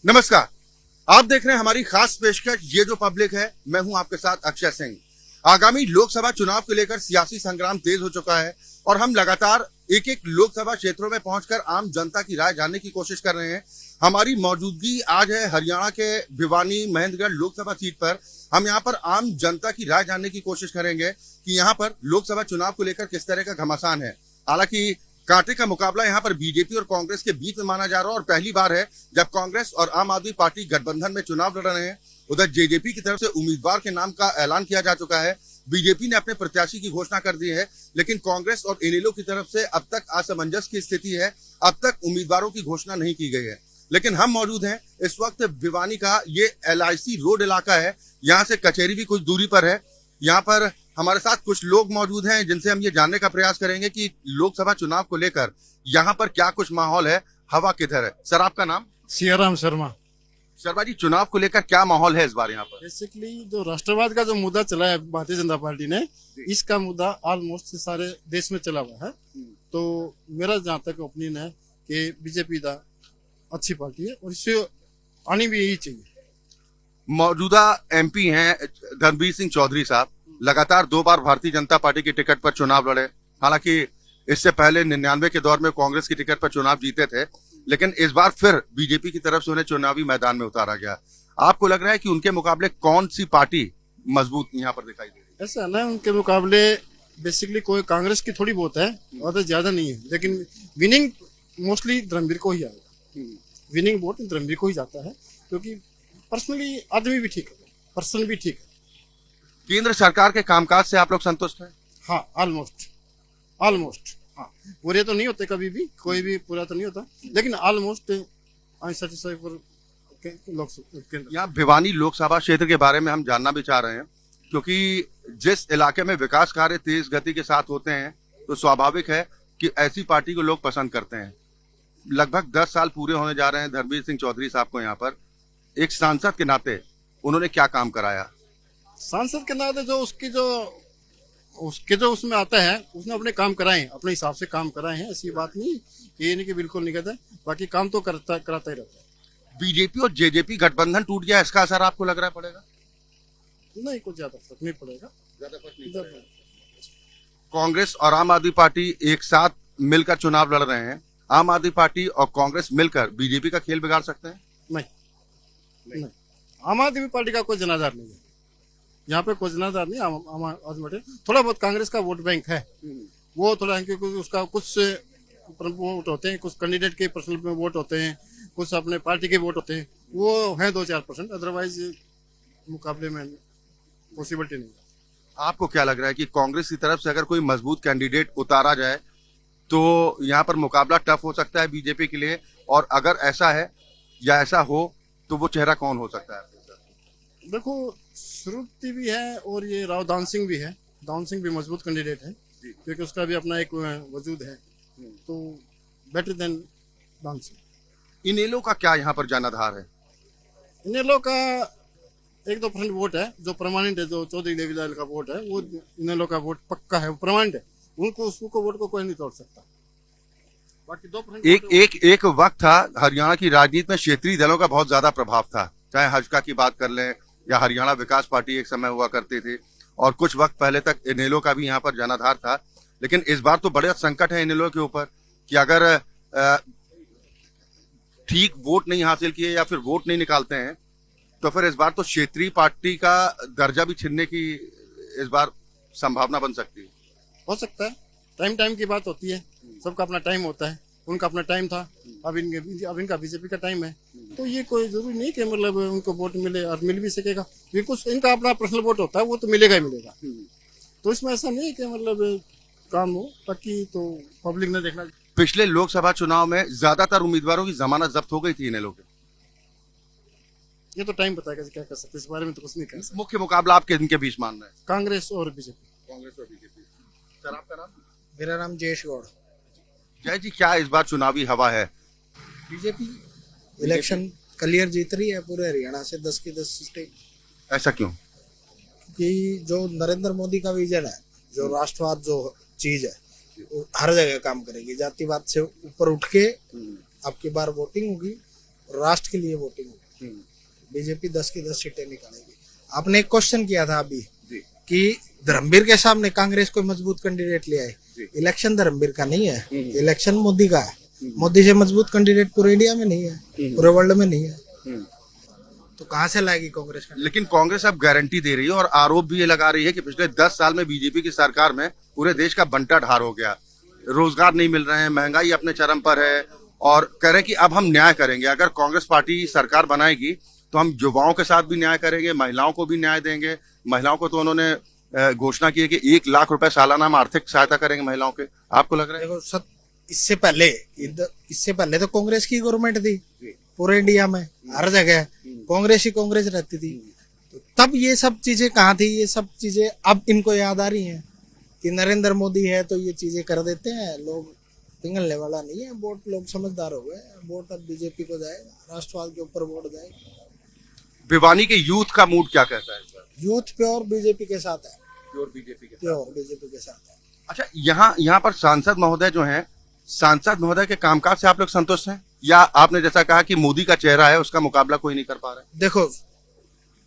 नमस्कार। आप देख रहे हैं हमारी खास पेशकश ये जो पब्लिक है। मैं हूं आपके साथ अक्षय सिंह। आगामी लोकसभा चुनाव को लेकर सियासी संग्राम तेज हो चुका है और हम लगातार एक एक लोकसभा क्षेत्रों में पहुंचकर आम जनता की राय जानने की कोशिश कर रहे हैं। हमारी मौजूदगी आज है हरियाणा के भिवानी महेंद्रगढ़ लोकसभा सीट पर। हम यहां पर आम जनता की राय जानने की कोशिश करेंगे कि यहां पर लोकसभा चुनाव को लेकर किस तरह का घमासान है। हालांकि कांटे का मुकाबला यहां पर बीजेपी और कांग्रेस के बीच में माना जा रहा है और पहली बार है जब कांग्रेस और आम आदमी पार्टी गठबंधन में चुनाव लड़ रहे हैं। उधर जेजेपी की तरफ से उम्मीदवार के नाम का ऐलान किया जा चुका है। बीजेपी ने अपने प्रत्याशी की घोषणा कर दी है, लेकिन कांग्रेस और इनेलो की तरफ से अब तक असमंजस की स्थिति है। अब तक उम्मीदवारों की घोषणा नहीं की गई है। लेकिन हम मौजूद हैं इस वक्त भिवानी का ये LIC रोड इलाका है। यहाँ से कचहरी भी कुछ दूरी पर है। यहाँ पर हमारे साथ कुछ लोग मौजूद हैं जिनसे हम ये जानने का प्रयास करेंगे कि लोकसभा चुनाव को लेकर यहाँ पर क्या कुछ माहौल है, हवा किधर है। सर, आपका नाम? सियाराम शर्मा। शर्मा जी, चुनाव को लेकर क्या माहौल है इस बार यहाँ पर? बेसिकली जो राष्ट्रवाद का जो मुद्दा चला है भारतीय जनता पार्टी ने, इसका मुद्दा ऑलमोस्ट सारे देश में चला हुआ है। तो मेरा जहाँ तक ओपिनियन है कि बीजेपी दा अच्छी पार्टी है और इसे आनी भी यही चाहिए। मौजूदा MP हैं धर्मवीर सिंह चौधरी साहब, लगातार 2 बार भारतीय जनता पार्टी की टिकट पर चुनाव लड़े। हालांकि इससे पहले 99 के दौर में कांग्रेस की टिकट पर चुनाव जीते थे, लेकिन इस बार फिर बीजेपी की तरफ से उन्हें चुनावी मैदान में उतारा गया। आपको लग रहा है कि उनके मुकाबले कौन सी पार्टी मजबूत यहाँ पर दिखाई दे रही है? ऐसा ना, उनके मुकाबले बेसिकली कोई कांग्रेस की थोड़ी बहुत है और तो ज्यादा नहीं है, लेकिन विनिंग मोस्टली धर्मवीर को ही आएगा। विनिंग वोट धर्मवीर को ही जाता है, क्योंकि पर्सनली आदमी भी ठीक है, पर्सन भी ठीक है। केंद्र सरकार के कामकाज से आप लोग संतुष्ट हैं? हाँ, ऑलमोस्ट। हाँ, पूरे तो नहीं होते, कभी भी कोई भी पूरा तो नहीं होता, लेकिन almost I satisfy for Lok Sabha. यहाँ भिवानी लोकसभा क्षेत्र के बारे में हम जानना भी चाह रहे हैं, क्योंकि जिस इलाके में विकास कार्य तेज गति के साथ होते हैं तो स्वाभाविक है कि ऐसी पार्टी को लोग पसंद करते हैं। लगभग 10 साल पूरे होने जा रहे हैं धर्मवीर सिंह चौधरी साहब को। यहाँ पर एक सांसद के नाते उन्होंने क्या काम कराया? सांसद के नाते जो उसके जो उसमें आता है, उसने अपने काम कराए हैं, अपने हिसाब से काम कराए हैं। ऐसी बात नहीं, ये नहीं कि बिल्कुल नहीं कहता, बाकी काम तो कराता ही रहता है। बीजेपी और जेजेपी गठबंधन टूट गया, इसका असर आपको लग रहा पड़ेगा? नहीं, कुछ ज्यादा फर्क नहीं पड़ेगा। ज्यादा फर्क नहीं पड़ेगा। कांग्रेस और आम आदमी पार्टी एक साथ मिलकर चुनाव लड़ रहे हैं। आम आदमी पार्टी और कांग्रेस मिलकर बीजेपी का खेल बिगाड़ सकते हैं? नहीं, आम आदमी पार्टी का कोई जनाधार नहीं है यहाँ पे, कोई जनाधार नहीं। आम आदमी पार्टी थोड़ा बहुत कांग्रेस का वोट बैंक है, वो थोड़ा, क्योंकि उसका कुछ वोट होते हैं, कुछ कैंडिडेट के पर्सनल में वोट होते हैं, कुछ अपने पार्टी के वोट होते हैं, वो है 2-4%। अदरवाइज मुकाबले में पॉसिबिलिटी नहीं है। आपको क्या लग रहा है कि कांग्रेस की तरफ से अगर कोई मजबूत कैंडिडेट उतारा जाए तो यहाँ पर मुकाबला टफ हो सकता है बीजेपी के लिए? और अगर ऐसा है या ऐसा हो तो वो चेहरा कौन हो सकता है? देखो, श्रुति भी है और ये राव दान सिंह भी है। दान सिंह भी मजबूत कैंडिडेट है, क्योंकि उसका भी अपना एक वजूद है, तो बेटर देन दान सिंह। इनेलो का क्या यहाँ पर जनाधार है? इनेलो का 1-2% वोट है जो परमानेंट है, जो चौधरी देवीलाल का वोट है, वो इनेलो का वोट पक्का है, वो परमानेंट है। उसको वोट को कोई नहीं तोड़ सकता। बाकी 2% एक वक्त था हरियाणा की राजनीति में क्षेत्रीय दलों का बहुत ज्यादा प्रभाव था। चाहे हजका की बात कर लें या हरियाणा विकास पार्टी एक समय हुआ करती थी, और कुछ वक्त पहले तक इनेलो का भी यहाँ पर जनाधार था। लेकिन इस बार तो बड़ा संकट है इनेलो के ऊपर कि अगर ठीक वोट नहीं हासिल किए या फिर वोट नहीं निकालते हैं तो फिर इस बार तो क्षेत्रीय पार्टी का दर्जा भी छीनने की इस बार संभावना बन सकती है। हो सकता है, टाइम की बात होती है, सबका अपना टाइम होता है। उनका अपना टाइम था, अब इनका बीजेपी का टाइम है, तो ये कोई जरूरी नहीं कि मतलब उनको वोट मिले, और मिल भी सकेगा, क्योंकि कुछ इनका अपना पर्सनल वोट होता है, वो तो मिलेगा ही मिलेगा। तो इसमें ऐसा नहीं है कि मतलब काम हो, बाकी तो पब्लिक ने देखना। पिछले लोकसभा चुनाव में ज्यादातर उम्मीदवारों की जमानत जब्त हो गई थी इनेलो के। ये तो टाइम बताएगा क्या कर सकते, इस बारे में तो कुछ नहीं कर सकते। मुख्य मुकाबला आपके इनके बीच मान रहे हैं? कांग्रेस और बीजेपी। कांग्रेस और बीजेपी। सर, आपका नाम? मेरा नाम जयेश गौड़। जय जी, क्या इस बार चुनावी हवा है? बीजेपी इलेक्शन क्लियर जीत रही है पूरे हरियाणा से 10 की 10 सीटें। ऐसा क्यों? कि जो नरेंद्र मोदी का विजन है, जो राष्ट्रवाद जो चीज है, वो हर जगह काम करेगी। जातिवाद से ऊपर उठ के अब की बार वोटिंग होगी राष्ट्र के लिए वोटिंग होगी। बीजेपी 10 की 10 सीटें निकालेगी। आपने एक क्वेश्चन किया था अभी कि धर्मवीर के सामने कांग्रेस कोई मजबूत कैंडिडेट ले आए। इलेक्शन धर्मवीर का नहीं है, इलेक्शन मोदी का है। मोदी से मजबूत कैंडिडेट पूरे इंडिया में नहीं है, पूरे वर्ल्ड में नहीं है, तो कहां से लाएगी कांग्रेस? लेकिन कांग्रेस अब गारंटी दे रही है और आरोप भी ये लगा रही है कि पिछले 10 साल में बीजेपी की सरकार में पूरे देश का बंटा ढार हो गया, रोजगार नहीं मिल रहे हैं, महंगाई अपने चरम पर है, और कह रहे कि अब हम न्याय करेंगे। अगर कांग्रेस पार्टी सरकार बनाएगी तो हम युवाओं के साथ भी न्याय करेंगे, महिलाओं को भी न्याय देंगे। महिलाओं को तो उन्होंने घोषणा की है कि 1 लाख रुपए सालाना हम आर्थिक सहायता करेंगे महिलाओं के। आपको लग रहा है? देखो इससे पहले तो कांग्रेस की गवर्नमेंट थी पूरे इंडिया में, हर जगह कांग्रेस ही कांग्रेस रहती थी, तो तब ये सब चीजें कहाँ थी? ये सब चीजें अब इनको याद आ रही हैं कि नरेंद्र मोदी है तो ये चीजें कर देते हैं। लोग पिघलने वाला नहीं है वोट, लोग समझदार हो गए। वोट अब बीजेपी को जाएगा, राष्ट्रवाद के ऊपर वोट जाएगा। भिवानी के यूथ का मूड क्या कहता है? यूथ प्योर बीजेपी के साथ है, प्योर बीजेपी के साथ है। अच्छा, यहाँ पर सांसद महोदय जो हैं, सांसद महोदय के कामकाज से आप लोग संतुष्ट हैं, या आपने जैसा कहा कि मोदी का चेहरा है उसका मुकाबला कोई नहीं कर पा रहा है? देखो,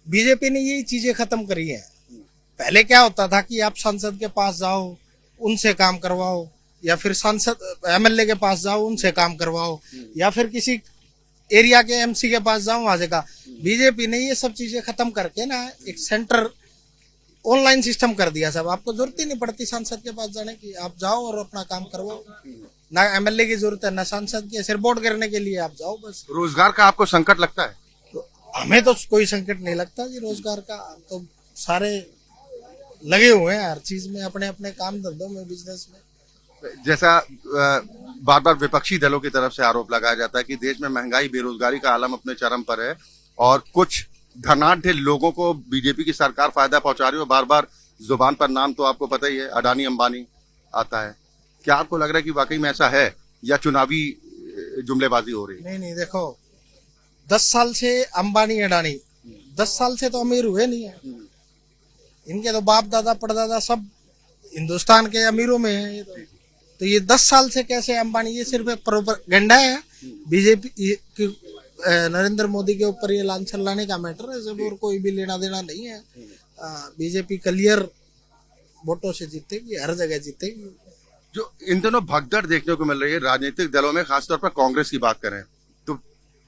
बीजेपी ने यही चीजें खत्म करी है। पहले क्या होता था कि आप सांसद के पास जाओ, उनसे काम करवाओ, या फिर सांसद एमएलए के पास जाओ, उनसे काम करवाओ, या फिर किसी एरिया के एमसी के पास जाओ, वहां से का। बीजेपी ने ये सब चीजें खत्म करके ना एक सेंटर ऑनलाइन सिस्टम कर दिया। सब आपको जरूरत ही नहीं पड़ती सांसद के पास जाने की, आप जाओ और अपना काम करवाओ। ना एमएलए की जरूरत है, ना सांसद की, सिर्फ वोट करने के लिए आप जाओ बस। रोजगार का आपको संकट लगता है? तो हमें तो कोई संकट नहीं लगता जी रोजगार का। हम तो सारे लगे हुए हैं हर चीज में, अपने अपने काम धंधों में, बिजनेस में। जैसा बार बार विपक्षी दलों की तरफ से आरोप लगाया जाता है कि देश में महंगाई, बेरोजगारी का आलम अपने चरम पर है और कुछ धनाढ्य लोगों को बीजेपी की सरकार फायदा पहुंचा रही है। बार बार जुबान पर नाम तो आपको पता ही है, अडानी अंबानी आता है। क्या आपको लग रहा है कि वाकई में ऐसा है या चुनावी जुमलेबाजी हो रही है? नहीं, देखो 10 साल से अंबानी अडानी 10 साल से तो अमीर हुए नहीं है। इनके तो बाप दादा परदादा सब हिंदुस्तान के अमीरों में है। तो ये 10 साल से कैसे अंबानी? ये सिर्फ प्रोपेगेंडा है बीजेपी की, नरेंद्र मोदी के ऊपर ये लांछन लाने का मैटर है सब, और कोई भी लेना देना नहीं है। बीजेपी क्लियर वोटों से जीतेगी, हर जगह जीतेगी। जो इन दिनों भगदड़ देखने को मिल रही है राजनीतिक दलों में, खासतौर पर कांग्रेस की बात करें तो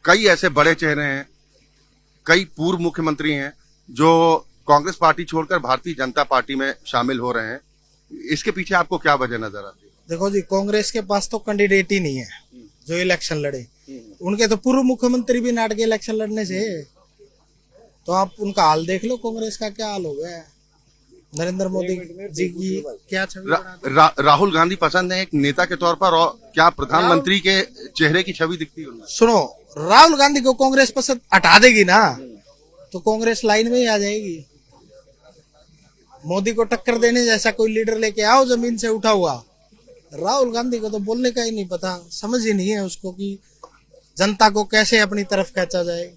कई ऐसे बड़े चेहरे हैं, कई पूर्व मुख्यमंत्री हैं जो कांग्रेस पार्टी छोड़कर भारतीय जनता पार्टी में शामिल हो रहे हैं। इसके पीछे आपको क्या वजह नजर आती है? देखो जी, कांग्रेस के पास तो कैंडिडेट ही नहीं है जो इलेक्शन लड़े। उनके तो पूर्व मुख्यमंत्री भी नाट के इलेक्शन लड़ने से, तो आप उनका हाल देख लो, कांग्रेस का क्या हाल हो गया है। नरेंद्र मोदी जी की क्या छवि राहुल गांधी पसंद है एक नेता के तौर पर, और क्या प्रधानमंत्री के चेहरे की छवि दिखती है? सुनो, राहुल गांधी को कांग्रेस पसंद हटा देगी ना तो कांग्रेस लाइन में ही आ जाएगी। मोदी को टक्कर देने जैसा कोई लीडर लेके आओ जमीन से उठा हुआ। राहुल गांधी को तो बोलने का ही नहीं पता, समझ ही नहीं है उसको कि जनता को कैसे अपनी तरफ खींचा जाए।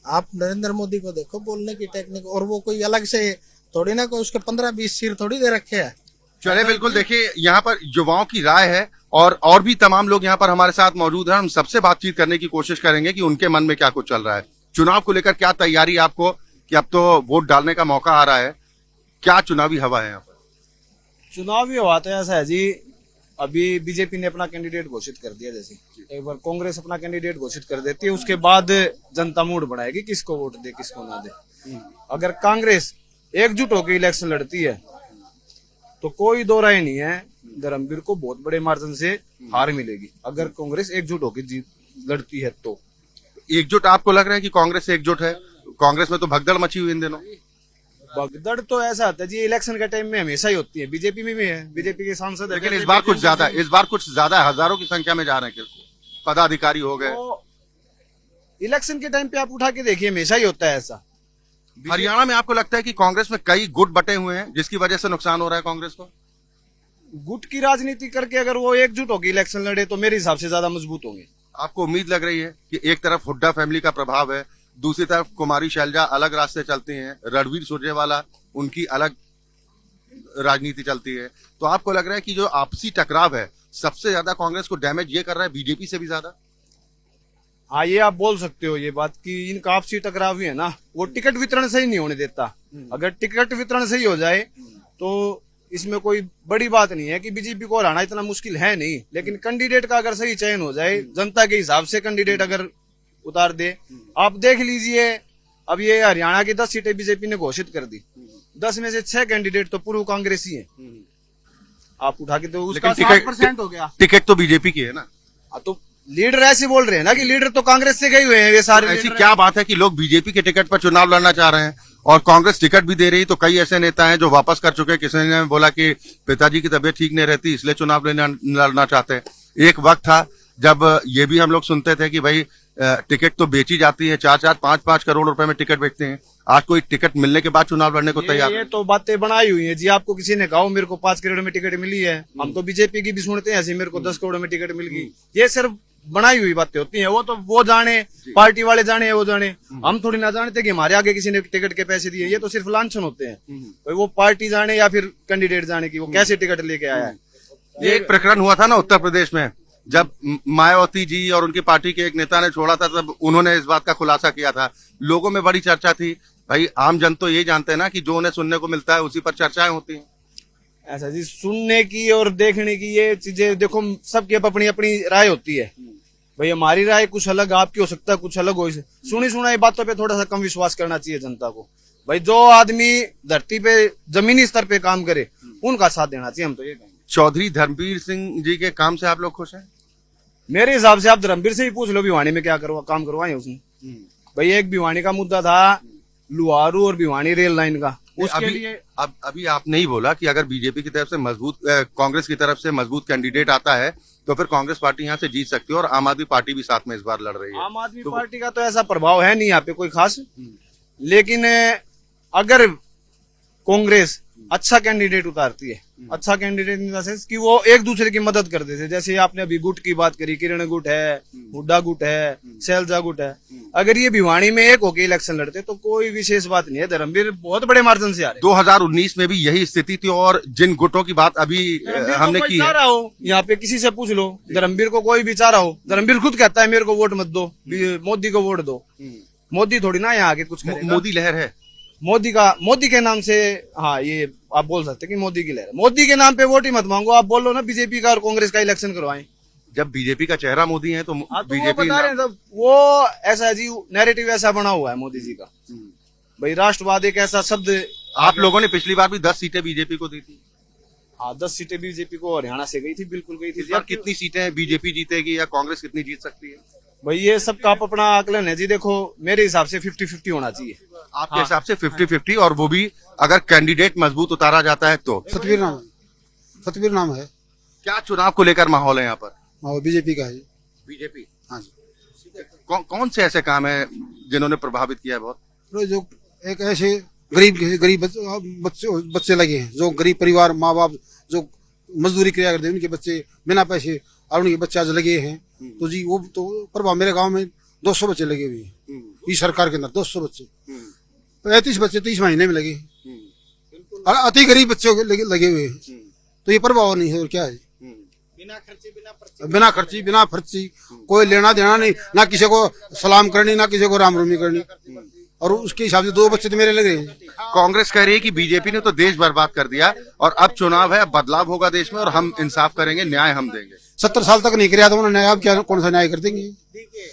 आप नरेंद्र मोदी को देखो, बोलने की टेक्निक, और वो कोई अलग से थोड़ी ना, कोई उसके 15-20 सिर थोड़ी दे रखे हैं। चले, बिल्कुल। देखिए, यहाँ पर युवाओं की राय है और भी तमाम लोग यहाँ पर हमारे साथ मौजूद हैं। हम सबसे बातचीत करने की कोशिश करेंगे कि उनके मन में क्या कुछ चल रहा है। चुनाव को लेकर क्या तैयारी आपको, कि अब तो वोट डालने का मौका आ रहा है, क्या चुनावी हवा है यहाँ पर? चुनावी हवा तो ऐसा है जी, अभी बीजेपी ने अपना कैंडिडेट घोषित कर दिया। जैसे एक बार कांग्रेस अपना कैंडिडेट घोषित कर देती है, उसके बाद जनता मूड बनाएगी किसको वोट दे किसको ना दे। अगर कांग्रेस एकजुट होकर इलेक्शन लड़ती है तो कोई दो राय नहीं है, धर्मवीर को बहुत बड़े मार्जिन से हार मिलेगी। अगर कांग्रेस एकजुट होकर लड़ती है तो एकजुट आपको लग रहा है कि कांग्रेस एकजुट है? कांग्रेस में तो भगदड़ मची हुई इन दिनों। भगदड़ तो ऐसा होता है जी, इलेक्शन के टाइम में हमेशा ही होती है। बीजेपी में भी है, बीजेपी के सांसद, लेकिन इस बार कुछ ज्यादा हजारों की संख्या में जा रहे हैं, पदाधिकारी हो गए। तो इलेक्शन के टाइम पे आप उठा के देखिए, हमेशा ही होता है ऐसा। हरियाणा में आपको लगता है कि कांग्रेस में कई गुट बटे हुए हैं जिसकी वजह से नुकसान हो रहा है कांग्रेस को? गुट की राजनीति करके अगर वो एकजुट होकर इलेक्शन लड़े तो मेरे हिसाब से ज्यादा मजबूत होंगे। आपको उम्मीद लग रही है कि एक तरफ हुड्डा फैमिली का प्रभाव है, दूसरी तरफ कुमारी शैलजा अलग रास्ते चलती हैं, रणवीर सुरजेवाला उनकी अलग राजनीति चलती है, तो आपको लग रहा है कि जो आपसी टकराव है सबसे ज्यादा कांग्रेस को डैमेज ये कर रहा है बीजेपी से भी ज्यादा? हाँ, ये आप बोल सकते हो ये बात कि इनका आपसी टकराव भी है ना, वो टिकट वितरण सही नहीं होने देता। अगर टिकट वितरण सही हो जाए तो इसमें कोई बड़ी बात नहीं है कि बीजेपी को हराना इतना मुश्किल है नहीं, लेकिन कैंडिडेट का अगर सही चयन हो जाए, जनता के हिसाब से कैंडिडेट अगर उतार दे। आप देख लीजिए, अब ये हरियाणा की 10 सीटें बीजेपी ने घोषित कर दी, 10 में से 6 कैंडिडेट तो पूर्व कांग्रेसी हैं। आप उठा के तो उसका 60% हो गया। टिकट तो बीजेपी की है ना। तो लीडर ऐसे बोल रहे हैं ना कि लीडर तो कांग्रेस से गए हुए हैं ये सारे। ऐसी क्या बात है कि लोग बीजेपी के टिकट पर चुनाव लड़ना चाह रहे हैं और कांग्रेस टिकट भी दे रही, तो कई ऐसे नेता हैं जो वापस कर चुके हैं। किसी ने बोला कि पिताजी की तबीयत ठीक नहीं रहती इसलिए चुनाव लड़ना चाहते हैं। एक वक्त था जब ये भी हम लोग सुनते थे कि भाई टिकट तो बेची जाती है, 4-4, 5-5 करोड़ रुपए में टिकट बेचते हैं। आज कोई टिकट मिलने के बाद चुनाव लड़ने को तैयार। ये तो बातें बनाई हुई है जी। आपको किसी ने कहा मेरे को 5 करोड़ में टिकट मिली है, हम तो बीजेपी की भी सुनते हैं ऐसे, मेरे को 10 करोड़ में टिकट मिल गई। ये सिर्फ बनाई हुई बातें होती हैं। वो तो वो जाने, पार्टी वाले जाने, वो जाने, हम थोड़ी ना जानते कि हमारे आगे किसी ने टिकट के पैसे दिए। ये तो सिर्फ लांछन होते हैं। भाई वो पार्टी जाने या फिर कैंडिडेट जाने की वो कैसे टिकट लेके आया है। ये एक प्रकरण हुआ था ना उत्तर प्रदेश में, जब मायावती जी और उनकी पार्टी के एक नेता ने छोड़ा था, तब उन्होंने इस बात का खुलासा किया था। लोगों में बड़ी चर्चा थी। भाई आम जन तो ये जानते हैं ना कि जो उन्हें सुनने को मिलता है उसी पर चर्चाएं होती हैं। ऐसा जी, सुनने की और देखने की ये चीजें देखो, सबकी अपनी अपनी राय होती है। भाई हमारी राय कुछ अलग, आपकी हो सकता है कुछ अलग हो। सुनी सुनाई बातों पे थोड़ा सा कम विश्वास करना चाहिए जनता को। भाई जो आदमी धरती पे जमीनी स्तर पे काम करे उनका साथ देना चाहिए, हम तो ये कहेंगे। चौधरी धर्मवीर सिंह जी के काम से आप लोग खुश हैं? मेरे हिसाब से आप धर्मवीर से ही पूछ लो भिवानी में क्या काम करवाए उसने। भाई एक भिवानी का मुद्दा था, लुहारू और भिवानी रेल लाइन का, उसके लिए अभी आपने ही बोला कि अगर बीजेपी की तरफ से मजबूत, कांग्रेस की तरफ से मजबूत कैंडिडेट आता है तो फिर कांग्रेस पार्टी यहाँ से जीत सकती है और आम आदमी पार्टी भी साथ में इस बार लड़ रही है। आम आदमी पार्टी का तो ऐसा प्रभाव है नहीं यहाँ पे कोई खास, लेकिन अगर कांग्रेस अच्छा कैंडिडेट उतारती है, अच्छा कैंडिडेट इन द सेंस कि वो एक दूसरे की मदद करते थे। जैसे आपने अभी गुट की बात करी, किरण गुट है, हुड्डा गुट है, शैलजा गुट है। अगर ये भिवानी में एक होके इलेक्शन लड़ते तो कोई विशेष बात नहीं है। धर्मवीर बहुत बड़े मार्जिन से आ रहे। 2019 में भी यही स्थिति थी और जिन गुटों की बात अभी हमने की है, यहाँ पे किसी से पूछ लो, धर्मवीर को कोई भी चाह रहा हो, धर्मवीर खुद कहता है मेरे को वोट मत दो, मोदी को वोट दो। मोदी थोड़ी ना यहाँ आके कुछ करेगा। मोदी लहर है, मोदी के नाम से, हाँ ये आप बोल सकते हैं कि मोदी की लहर। मोदी के नाम पे वोट ही मत मांगो, आप बोलो ना बीजेपी का और कांग्रेस का इलेक्शन करवाएं। जब बीजेपी का चेहरा मोदी है तो बीजेपी बता रहे हैं सब। वो ऐसा है जी, नैरेटिव ऐसा बना हुआ है मोदी जी का। भाई राष्ट्रवाद एक ऐसा शब्द। आप लोगों ने पिछली बार भी 10 सीटें बीजेपी को दी थी। हाँ, 10 सीटें बीजेपी को हरियाणा से गई थी, बिल्कुल गई थी। अब कितनी सीटें बीजेपी जीतेगी या कांग्रेस कितनी जीत सकती है? भाई ये सबका आप अपना आकलन है जी। देखो मेरे हिसाब से 50-50 होना चाहिए। आपके हिसाब से 50-50, और वो भी अगर कैंडिडेट मजबूत उतारा जाता है तो? सतवीर नाम है। क्या चुनाव को लेकर माहौल है यहाँ पर? बीजेपी का है। बीजेपी, हाँ जी। कौन से ऐसे काम है जिन्होंने प्रभावित किया है बहुत? जो एक ऐसे गरीब बच्चे लगे हैं, जो गरीब परिवार, माँ बाप जो मजदूरी किया करते हैं, उनके बच्चे बिना पैसे और उनके बच्चे आज लगे हैं। तो जी वो तो प्रभाव मेरे गांव में 200 बच्चे लगे हुए हैं इस सरकार के अंदर। 200 बच्चे, 35 बच्चे 30 महीने में लगे, अति गरीब बच्चों के लगे हुए हैं। तो ये प्रभाव नहीं है और क्या है? बिना खर्ची कोई लेना देना नहीं, ना किसी को सलाम करनी, ना किसी को राम रमी करनी। और उसके हिसाब से 2 बच्चे तो मेरे लगे हैं। कांग्रेस कह रही है कि बीजेपी ने तो देश बर्बाद कर दिया और अब चुनाव है, बदलाव होगा देश में और हम इंसाफ करेंगे, न्याय हम देंगे। 70 साल तक नहीं किया तो उन्होंने न्याय, अब क्या कौन सा न्याय कर देंगे?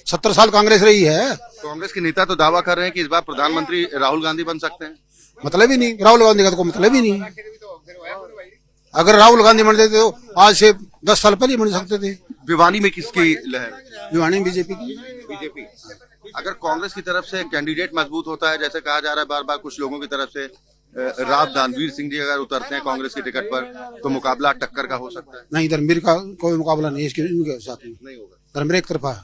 70 साल कांग्रेस रही है। कांग्रेस के नेता तो दावा कर रहे हैं कि इस बार प्रधानमंत्री राहुल गांधी बन सकते हैं। मतलब ही नहीं, राहुल गांधी का तो कोई मतलब ही नहीं। अगर राहुल गांधी बन जाते तो आज से 10 साल पहले बन सकते थे। भिवानी में किसकी लहर? भिवानी में बीजेपी की। बीजेपी। अगर कांग्रेस की तरफ से कैंडिडेट मजबूत होता है, जैसे कहा जा रहा है बार बार कुछ लोगों की तरफ से, राव दानवीर सिंह जी अगर उतरते हैं कांग्रेस की टिकट पर तो मुकाबला टक्कर का हो सकता है। नहीं, धर्मवीर का कोई मुकाबला नहीं, इसके इनके साथ नहीं होगा। धर्मवीर एक तरफा है।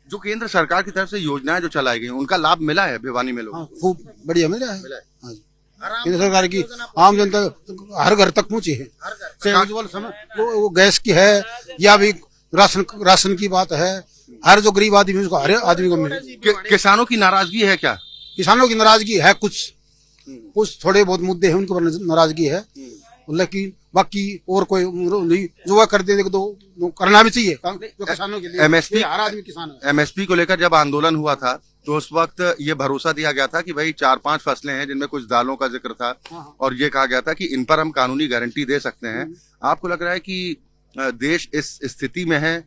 जो केंद्र सरकार की तरफ से योजनाएं जो चलाई गई उनका लाभ मिला है भिवानी में लोगों को? खूब बढ़िया मिल रहा है। हाँ जी, केंद्र सरकार की आम जनता हर घर तक पहुंची है। चाहे उज्ज्वल वो गैस की है या भी राशन की बात है, हर जो गरीब आदमी उसको हर आदमी को मिले। किसानों की नाराजगी है क्या? किसानों की नाराजगी है, कुछ थोड़े बहुत मुद्दे हैं उनके ऊपर नाराजगी है। लेकिन बाकी और कोई नहीं, जो वह कर दे तो करना भी चाहिए जो किसानों के लिए। एमएसपी हर आदमी किसान है। एमएसपी को लेकर जब आंदोलन हुआ था तो उस वक्त ये भरोसा दिया गया था कि भाई 4-5 फसलें हैं जिनमें कुछ दालों का जिक्र था और ये कहा गया था कि इन पर हम कानूनी गारंटी दे सकते हैं। आपको लग रहा है कि देश इस स्थिति में है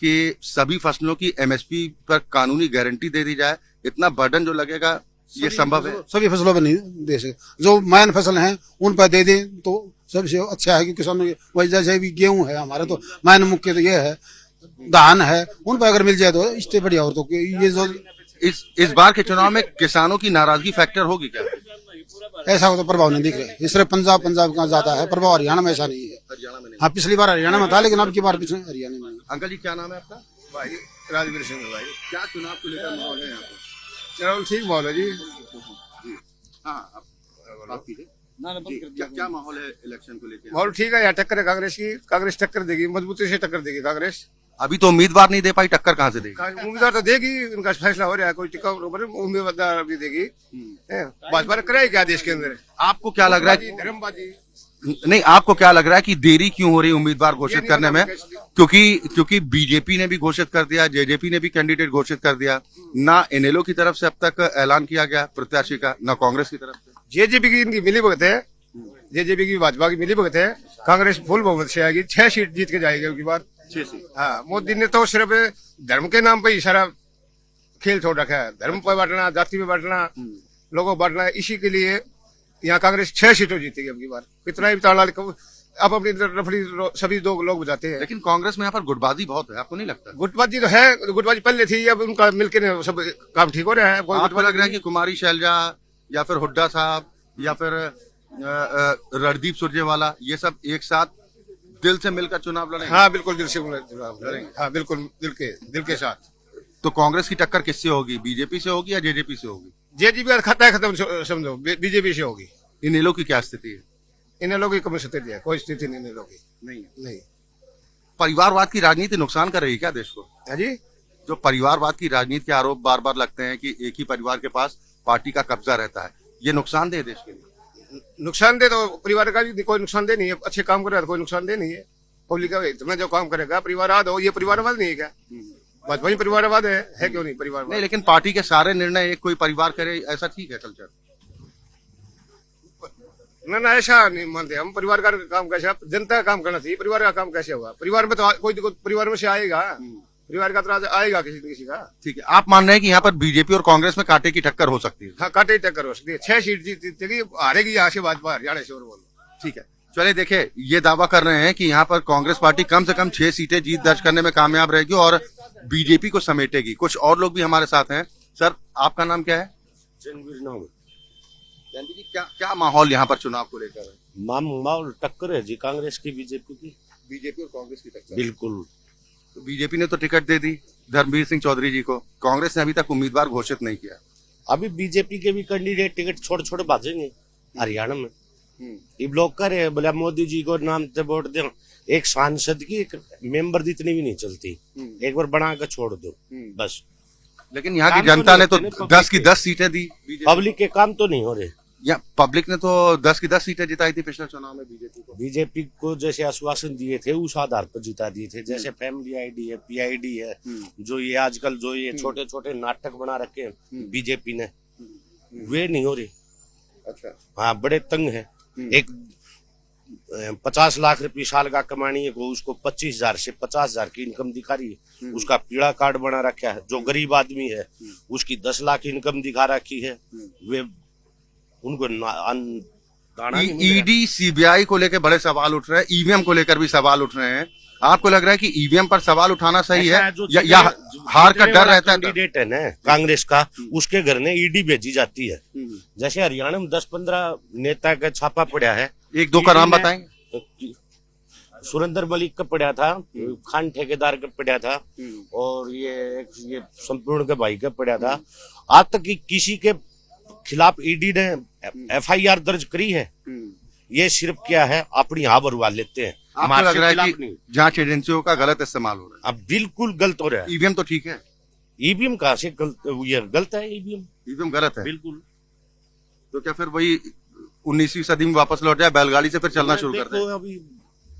कि सभी फसलों की एमएसपी पर कानूनी गारंटी दे दी जाए? इतना बर्डन जो लगेगा ये संभव है? सभी फसलों पर नहीं दे सकते, जो मैन फसल हैं उन पर दे दें तो सबसे अच्छा है कि किसानों की वही जैसे भी गेहूं है हमारे तो मैन मुख्य तो ये है, धान है, उन पर अगर मिल जाए तो इससे बढ़िया। और तो ये जो इस बार के चुनाव में किसानों की नाराजगी फैक्टर होगी क्या? ऐसा हो तो प्रभाव नहीं दिख रहा। इस तरह पंजाब का ज्यादा है प्रभाव, हरियाणा में ऐसा नहीं है। हरियाणा में नहीं। हाँ, पिछली बार हरियाणा में था लेकिन अब की बार हरियाणा में नहीं। अंकल जी क्या नाम है आपका? भाई राजवीर सिंह भाई। क्या चुनाव को लेकर माहौल है यहाँ पर? चलो ठीक बोलो जी। हाँ आप कीजिए। क्या माहौल है इलेक्शन को लेकर? माहौल ठीक है, यहाँ टक्कर है कांग्रेस की। कांग्रेस टक्कर देगी, मजबूती से टक्कर देगी कांग्रेस। अभी तो उम्मीदवार नहीं दे पाई, टक्कर कहाँ से देगी? उम्मीदवार तो देगी, उनका फैसला हो रहा है, कोई टिका उम्मीदवार भी देगी। भाजपा करे क्या देश के अंदर? आपको क्या लग रहा है? धर्मबाजी नहीं, आपको क्या लग रहा है कि देरी क्यों हो रही है उम्मीदवार घोषित करने में? क्योंकि बीजेपी ने भी घोषित कर दिया, जेजेपी ने भी कैंडिडेट घोषित कर दिया, ना इनेलो की तरफ से अब तक ऐलान किया गया प्रत्याशी का, ना कांग्रेस की तरफ से। जेजेपी की इनकी मिली भगत है, जेजेपी की भाजपा की मिली भगत है। कांग्रेस फुल बहुमत से आएगी, 6 सीट जीत के जाएगी अब की बार। 6 सीट। हाँ, मोदी ने तो सिर्फ धर्म के नाम पे ही सारा खेल छोड़ रखा है। धर्म पे बांटना, जाति पे बांटना, लोगों को बांटना, इसी के लिए यहाँ कांग्रेस 6 सीटों जीतेगी अब की बार। कितना भी ताला अब अपनी रफड़ी सभी लोग बजाते हैं। लेकिन कांग्रेस में यहाँ पर गुटबाजी बहुत है, आपको नहीं लगता? गुटबाजी तो है, गुटबाजी पहले थी, अब उनका मिलकर सब काम ठीक हो रहा है। आपको लग रहा है कि कुमारी शैलजा या फिर हुड्डा साहब या फिर रणदीप सुरजेवाला ये सब एक साथ दिल से मिलकर चुनाव लड़ेंगे? हाँ बिल्कुल, दिल से चुनाव लड़ेंगे। हाँ बिल्कुल, दिल के साथ। तो कांग्रेस की टक्कर किससे होगी? बीजेपी से होगी या जेजेपी से होगी? जेजेपी का खाता है खत्म, समझो बीजेपी से होगी। इनेलो की क्या स्थिति है? इन लोगों की कम स्थिति है, कोई स्थिति नहीं इन लोगों की। नहीं। परिवारवाद की राजनीति नुकसान कर रही है क्या देश को? है जी। जो परिवारवाद की राजनीति के आरोप बार बार लगते हैं कि एक ही परिवार के पास पार्टी का कब्जा रहता है, ये नुकसानदेह देश के लिए? नुकसानदेह तो परिवार का भी कोई नुकसानदेह नहीं है। अच्छे काम कर रहा है, कोई नुकसानदेह नहीं है। पब्लिक का इतना जो काम करेगा परिवारवाद हो, ये परिवारवाद नहीं है क्या? भाजपा ही परिवारवाद है क्यों नहीं परिवारवाद? नहीं, लेकिन पार्टी के सारे निर्णय एक कोई परिवार करे, ऐसा ठीक है कल्चर? ना ऐसा नहीं मानते हम। परिवार का काम कैसे, जनता का काम करना चाहिए। परिवार का काम कैसे होगा? परिवार में तो कोई परिवार में से आएगा, परिवार का तो आएगा किसी का। ठीक है, आप मान रहे हैं कि यहाँ पर बीजेपी और कांग्रेस में कांटे की टक्कर हो सकती है? हाँ, कांटे की टक्कर हो सकती है। 6 सीट जीतेगी, हारेगी यहाँ से भाजपा हरियाणा से। और बोलो ठीक है, चलिए देखिए, ये दावा कर रहे हैं कि यहाँ पर कांग्रेस पार्टी कम से कम 6 सीटें जीत दर्ज करने में कामयाब रहेगी और बीजेपी को समेटेगी। कुछ और लोग भी हमारे साथ हैं। सर, आपका नाम क्या है? जनवीर नाम। जी, क्या माहौल यहाँ पर चुनाव को लेकर है? माहौल टक्कर है जी, कांग्रेस की बीजेपी की। बीजेपी और कांग्रेस की टक्कर? बिल्कुल। तो बीजेपी ने तो टिकट दे दी धर्मवीर सिंह चौधरी जी को, कांग्रेस ने अभी तक उम्मीदवार घोषित नहीं किया। अभी बीजेपी के भी कैंडिडेट टिकट छोड़ भाजेंगे हरियाणा में। ये ब्लॉक करे बोले मोदी जी को नाम से वोट दो। एक सांसद की एक मेंबर की इतनी भी नहीं चलती, एक बार बना कर छोड़ दो बस। लेकिन यहाँ की जनता ने तो 10 की 10 सीटें दी। पब्लिक के काम तो नहीं हो रहे। या पब्लिक ने तो 10 की 10 सीटें जिताई थी पिछले चुनाव में बीजेपी को। बीजेपी को जैसे आश्वासन दिए थे उस आधार पर जिता दिए थे। जैसे फैमिली आईडी है, पीआईडी है, जो ये आजकल जो ये छोटे छोटे नाटक बना रखे हैं बीजेपी ने, वे नहीं हो रहे। अच्छा। हाँ, बड़े तंग है। एक 50 लाख रुपए साल का कमानी है को उसको 25,000 से 50,000 की इनकम दिखा रही है। उसका पीड़ा कार्ड बना रखा है। जो गरीब आदमी है उसकी 10 लाख इनकम दिखा रखी है। वे उनको दाना नहीं मिल रहा। ईडी सीबीआई को लेकर बड़े सवाल उठ रहे हैं, ईवीएम को लेकर भी सवाल उठ रहे हैं। आपको लग रहा है कि ईवीएम पर सवाल उठाना सही है या हार का डर रहता है? कैंडिडेट है ना कांग्रेस का, उसके घर ने ईडी भेजी जाती है। जैसे हरियाणा में 10-15 नेता का छापा पड़ा है। 1-2 का नाम बताएंगे? सुरेंद्र मलिक का पड़ा था, खान ठेकेदार का पड़ा था, और ये संपूर्ण के भाई का पड़ा था। आज तक किसी के खिलाफ ईडी ने एफआईआर दर्ज करी है? ये सिर्फ क्या है, अपनी हाँ भरवा लेते हैं। आपको लग रहा है कि जांच एजेंसियों का गलत इस्तेमाल हो रहा है? अब बिल्कुल गलत हो रहा है। ईवीएम तो ठीक है? ईवीएम कहाँ से गलत है? ईवीएम गलत है? बिल्कुल। तो क्या फिर वही 19वीं सदी में वापस लौट जाए, बैलगाड़ी से फिर चलना शुरू कर देखो दे। अभी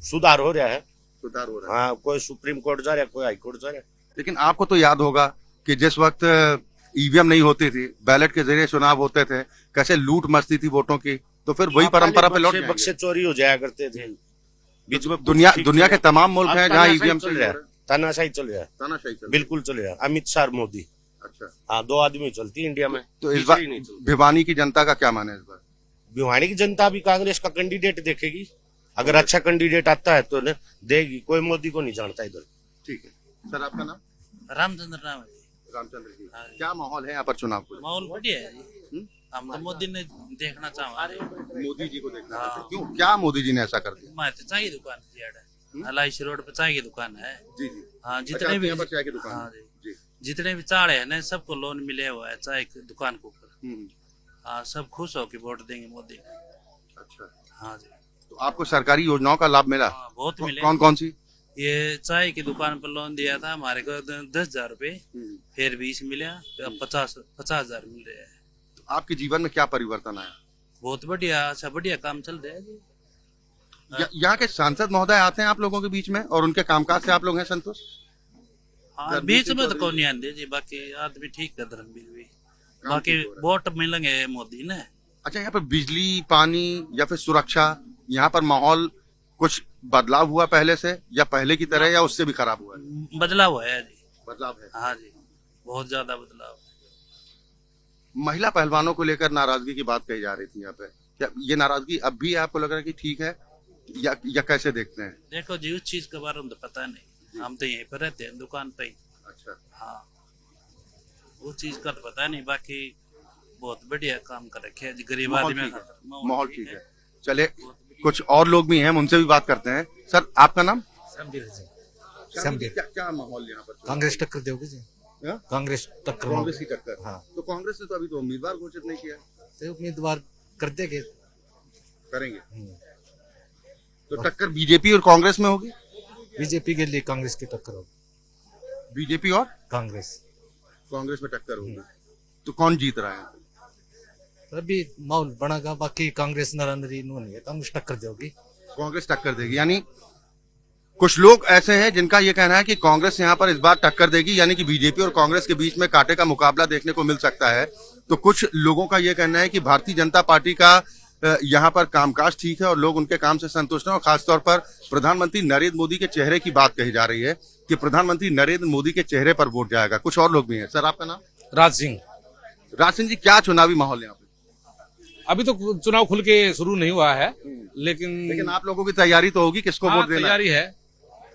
सुधार हो रहा है। सुधार हो रहा है। हाँ, कोई सुप्रीम कोर्ट जा रहा है, कोई हाई कोर्ट जा रहा है। लेकिन आपको तो याद होगा कि जिस वक्त ईवीएम नहीं होती थी, बैलेट के जरिए चुनाव होते थे, कैसे लूट मचती थी वोटों की, तो फिर वही परंपरा पे लौट बक्से चोरी हो जाया करते थे बीच में। दुनिया के तमाम मुल्क हैं जहाँ ईवीएम चल रहा है, तानाशाही चल रहा है, तानाशाही चल बिल्कुल चल रहा है। अमित शाह, मोदी, अच्छा। हाँ, 2 आदमी चलती है इंडिया में। तो इस बार भिवानी की जनता का क्या माने इस बार? भिवानी की जनता भी कांग्रेस का कैंडिडेट देखेगी। अगर अच्छा कैंडिडेट आता है तो देगी, कोई मोदी को नहीं जानता इधर। ठीक है सर, आपका नाम? रामचंद्र नाम है जी। रामचंद्र जी। क्या माहौल है यहाँ पर चुनाव को? माहौल बढ़िया है जी। हम तो मोदी ने देखना चाहते मोदी जी को देखना चाहते हैं। क्यों, क्या मोदी जी ने ऐसा कर दिया? हमारे तो चाय की दुकान है, LIC रोड पे चाय की दुकान है। जी जी। हाँ, अच्छा, जितने भी यहाँ पर चाय की दुकान हाँ है। जी, जी। जितने भी चाड़े हैं ना, सबको लोन मिले हुआ है चाय की दुकान के ऊपर। हम्म, हाँ, सब खुश हो के वोट देंगे मोदी को। अच्छा। हाँ जी। तो आपको सरकारी योजनाओं का लाभ मिला? हाँ, बहुत मिले। कौन कौन सी? ये चाय की दुकान पर लोन दिया था हमारे को 10,000 रुपए, फिर 20 मिला, अब 50,000 मिल रहे हैं। तो आपके जीवन में क्या परिवर्तन आया? बहुत बढ़िया, अच्छा बढ़िया काम चल रहा है जी। यहाँ के सांसद महोदय आते हैं आप लोगों के बीच में, और उनके कामकाज से आप लोग हैं संतुष्ट? हाँ, बीच में तो कौन नहीं आते जी, बाकी आदमी ठीक है, धर्मवीर भी। बाकी वोट मिलेंगे मोदी ने। अच्छा, यहाँ पर बिजली, पानी या फिर सुरक्षा, यहाँ पर माहौल कुछ बदलाव हुआ पहले से, या पहले की तरह, या उससे भी खराब हुआ है? बदलाव है जी। बदलाव है। हाँ जी, बहुत ज्यादा बदलाव। महिला पहलवानों को लेकर नाराजगी की बात कही जा रही थी यहाँ पे, क्या ये नाराजगी अब भी आपको लग रहा है कि ठीक है, या कैसे देखते हैं? देखो जी, उस चीज के बारे में तो पता नहीं, हम तो यहीं पर रहते हैं दुकान पे ही। अच्छा। हाँ, उस चीज का तो पता नहीं, बाकी बहुत बढ़िया काम कर रखे हैं जी, गरीब माहौल आदमी ठीक का। है, माहौल ठीक है। चले, कुछ और लोग भी हैं, हम उनसे भी बात करते हैं। सर, आपका नाम? क्या माहौल यहाँ पर? कांग्रेस टक्कर दोगे जी? हाँ? कांग्रेस टक्कर कांग्रेस की टक्कर? हाँ। तो कांग्रेस ने तो अभी तो उम्मीदवार घोषित नहीं किया। तो उम्मीदवार कर देंगे। करेंगे तो टक्कर बीजेपी और कांग्रेस में होगी? बीजेपी के लिए कांग्रेस की टक्कर होगी। बीजेपी और कांग्रेस में टक्कर होगी। तो कौन जीत रहा है? अभी माहौल बनेगा, बाकी कांग्रेस नरेंद्र नहीं है, कांग्रेस टक्कर देगी। कांग्रेस टक्कर देगी, यानी कुछ लोग ऐसे हैं जिनका ये कहना है कि कांग्रेस यहाँ पर इस बार टक्कर देगी, यानी कि बीजेपी और कांग्रेस के बीच में कांटे का मुकाबला देखने को मिल सकता है। तो कुछ लोगों का ये कहना है कि भारतीय जनता पार्टी का यहाँ पर कामकाज ठीक है और लोग उनके काम से संतुष्ट हैं, और खासतौर पर प्रधानमंत्री नरेंद्र मोदी के चेहरे की बात कही जा रही है कि प्रधानमंत्री नरेंद्र मोदी के चेहरे पर वोट जाएगा। कुछ और लोग भी हैं। सर, आपका नाम? राज सिंह। राज सिंह जी, क्या चुनावी माहौल यहाँ पे? अभी तो चुनाव खुल के शुरू नहीं हुआ है, लेकिन आप लोगों की तैयारी तो होगी, किसको वोट देना? तैयारी है।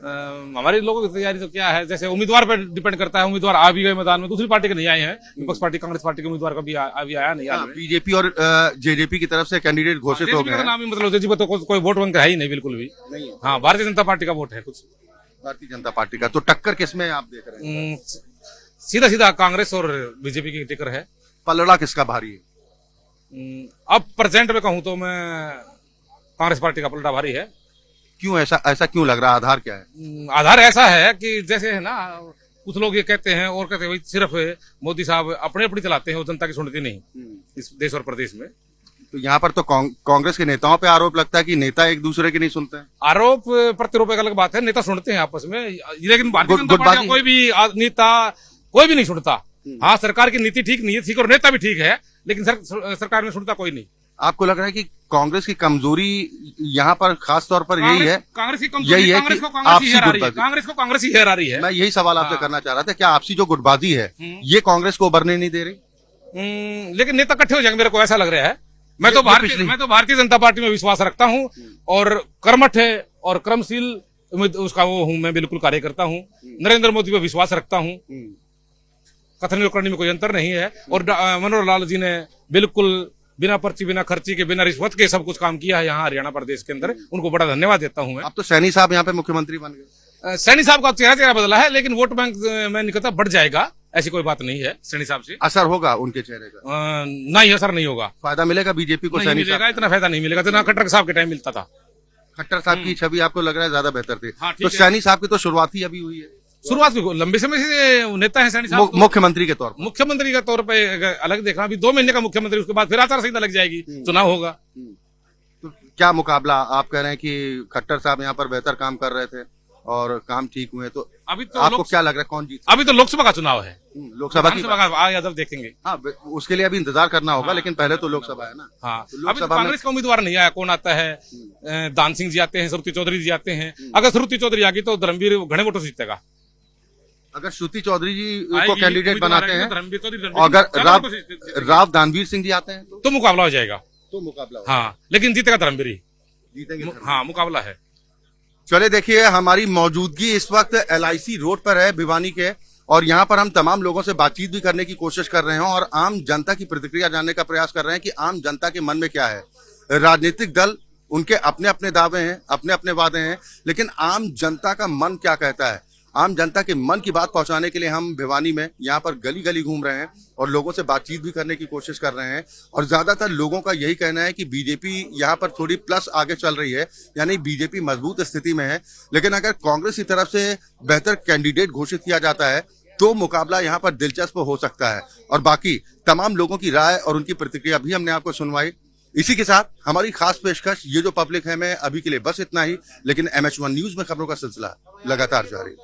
हमारे लोगों की तैयारी तो क्या है, जैसे उम्मीदवार पर डिपेंड करता है। उम्मीदवार आ भी गए मैदान में, दूसरी पार्टी के नहीं आए हैं। विपक्ष पार्टी कांग्रेस पार्टी के उम्मीदवार का भी अभी आया नहीं। बीजेपी और जेजेपी की तरफ से कैंडिडेट घोषित हो गए हैं। नाम ही मतलब जेजेपी तो कोई वोट बैंक है ही नहीं, बिल्कुल भी नहीं। हाँ, भारतीय जनता पार्टी का वोट है कुछ। भारतीय जनता पार्टी का। तो टक्कर किसमें आप देख रहे हैं? सीधा सीधा कांग्रेस और बीजेपी की टक्कर है। पलड़ा किसका भारी है? अब प्रेजेंट में कहूँ तो मैं कांग्रेस पार्टी का पलड़ा भारी है। क्यों ऐसा क्यों लग रहा है? आधार क्या है? आधार ऐसा है कि जैसे है ना, कुछ लोग ये कहते हैं और कहते हैं भाई सिर्फ मोदी साहब अपनी चलाते हैं, वो जनता की सुनती नहीं इस देश और प्रदेश में। तो यहाँ पर तो कांग्रेस के नेताओं पे आरोप लगता है कि नेता एक दूसरे के नहीं सुनते हैं। आरोप प्रत्यारोप एक अलग बात है, नेता सुनते हैं आपस में, लेकिन भारतीय जनता पार्टी का कोई भी नेता कोई भी नहीं सुनता। हाँ, सरकार की नीति ठीक नहीं है, ठीक, और नेता भी ठीक है, लेकिन सरकार में सुनता कोई नहीं। आपको लग रहा है कि कांग्रेस की कमजोरी यहाँ पर खास तौर पर यही है? कांग्रेस की कमजोरी, कांग्रेस को कांग्रेस ही हरा रही है। मैं यही सवाल आपसे करना चाह रहा था, क्या आपसी जो गुटबाजी है ये कांग्रेस को उभरने नहीं दे रही? लेकिन नेता इकट्ठे हो जाएंगे, मेरे को ऐसा लग रहा है। मैं तो भारतीय जनता पार्टी में विश्वास रखता हूँ, और कर्मठ है और क्रमशील उसका वो हूँ, मैं बिल्कुल कार्य करता हूँ। नरेंद्र मोदी पे विश्वास रखता हूँ, कथनी और करनी में कोई अंतर नहीं है। और मनोहर लाल जी ने बिल्कुल बिना पर्ची, बिना खर्ची के, बिना रिश्वत के सब कुछ काम किया है यहाँ हरियाणा प्रदेश के अंदर। उनको बड़ा धन्यवाद देता हूँ मैं। अब तो सैनी साहब यहाँ पे मुख्यमंत्री बन गए। सैनी साहब का चेहरा बदला है, लेकिन वोट बैंक मैं नहीं कहता बढ़ जाएगा, ऐसी कोई बात नहीं है। सैनी साहब से असर होगा उनके चेहरे का? नहीं, असर नहीं होगा। फायदा मिलेगा बीजेपी को? नहीं मिलेगा, इतना फायदा नहीं मिलेगा जितना खट्टर साहब के टाइम मिलता था। खट्टर साहब की छवि आपको लग रहा है ज्यादा बेहतर थी? तो सैनी साहब की तो शुरुआत ही अभी हुई है। शुरुआत भी लंबे समय से नेता है सैनी साहब, मुख्यमंत्री के तौर पर। मुख्यमंत्री के तौर पे अलग देखना, अभी 2 महीने का मुख्यमंत्री, उसके बाद फिर आचार संहिता लग जाएगी, चुनाव होगा। तो क्या मुकाबला, आप कह रहे हैं कि खट्टर साहब यहाँ पर बेहतर काम कर रहे थे और काम ठीक हुए, तो अभी तो आपको क्या लग रहा है कौन जीत? अभी तो लोकसभा का चुनाव है, लोकसभा की विधानसभा का आगे जब देखेंगे। हाँ, उसके लिए अभी इंतजार करना होगा, लेकिन पहले तो लोकसभा है ना। हाँ, तो अभी तो लोकसभा में कांग्रेस का उम्मीदवार नहीं आया, कौन आता है? दान सिंह जी आते हैं, श्रुति चौधरी जी आते हैं। अगर श्रुति चौधरी आ गई तो धर्मवीर घने वोटों से जीतेगा। अगर श्रुति चौधरी जी को आएगी, कैंडिडेट उम्मीदवार बनाते आएगी हैं तो धर्मवीर चौधरी और अगर ज्यादा वोटों से जीतेगा। राव दानवीर सिंह जी आते हैं तो मुकाबला हो जाएगा। तो मुकाबला होगा। हाँ, लेकिन जीतेगा धर्मवीर ही। जीतेंगे। हाँ, मुकाबला है। चले देखिए, हमारी मौजूदगी इस वक्त LIC रोड पर है भिवानी के, और यहाँ पर हम तमाम लोगों से बातचीत भी करने की कोशिश कर रहे हैं और आम जनता की प्रतिक्रिया जानने का प्रयास कर रहे हैं कि आम जनता के मन में क्या है। राजनीतिक दल, उनके अपने अपने दावे हैं, अपने अपने वादे हैं, लेकिन आम जनता का मन क्या कहता है। आम जनता के मन की बात पहुंचाने के लिए हम भिवानी में यहाँ पर गली गली घूम रहे हैं और लोगों से बातचीत भी करने की कोशिश कर रहे हैं। और ज्यादातर लोगों का यही कहना है कि बीजेपी यहाँ पर थोड़ी प्लस आगे चल रही है, यानी बीजेपी मजबूत स्थिति में है। लेकिन अगर कांग्रेस की तरफ से बेहतर कैंडिडेट घोषित किया जाता है तो मुकाबला यहाँ पर दिलचस्प हो सकता है। और बाकी तमाम लोगों की राय और उनकी प्रतिक्रिया भी हमने आपको सुनवाई। इसी के साथ हमारी खास पेशकश ये जो पब्लिक है, मैं अभी के लिए बस इतना ही, लेकिन MH1 न्यूज में खबरों का सिलसिला लगातार जारी।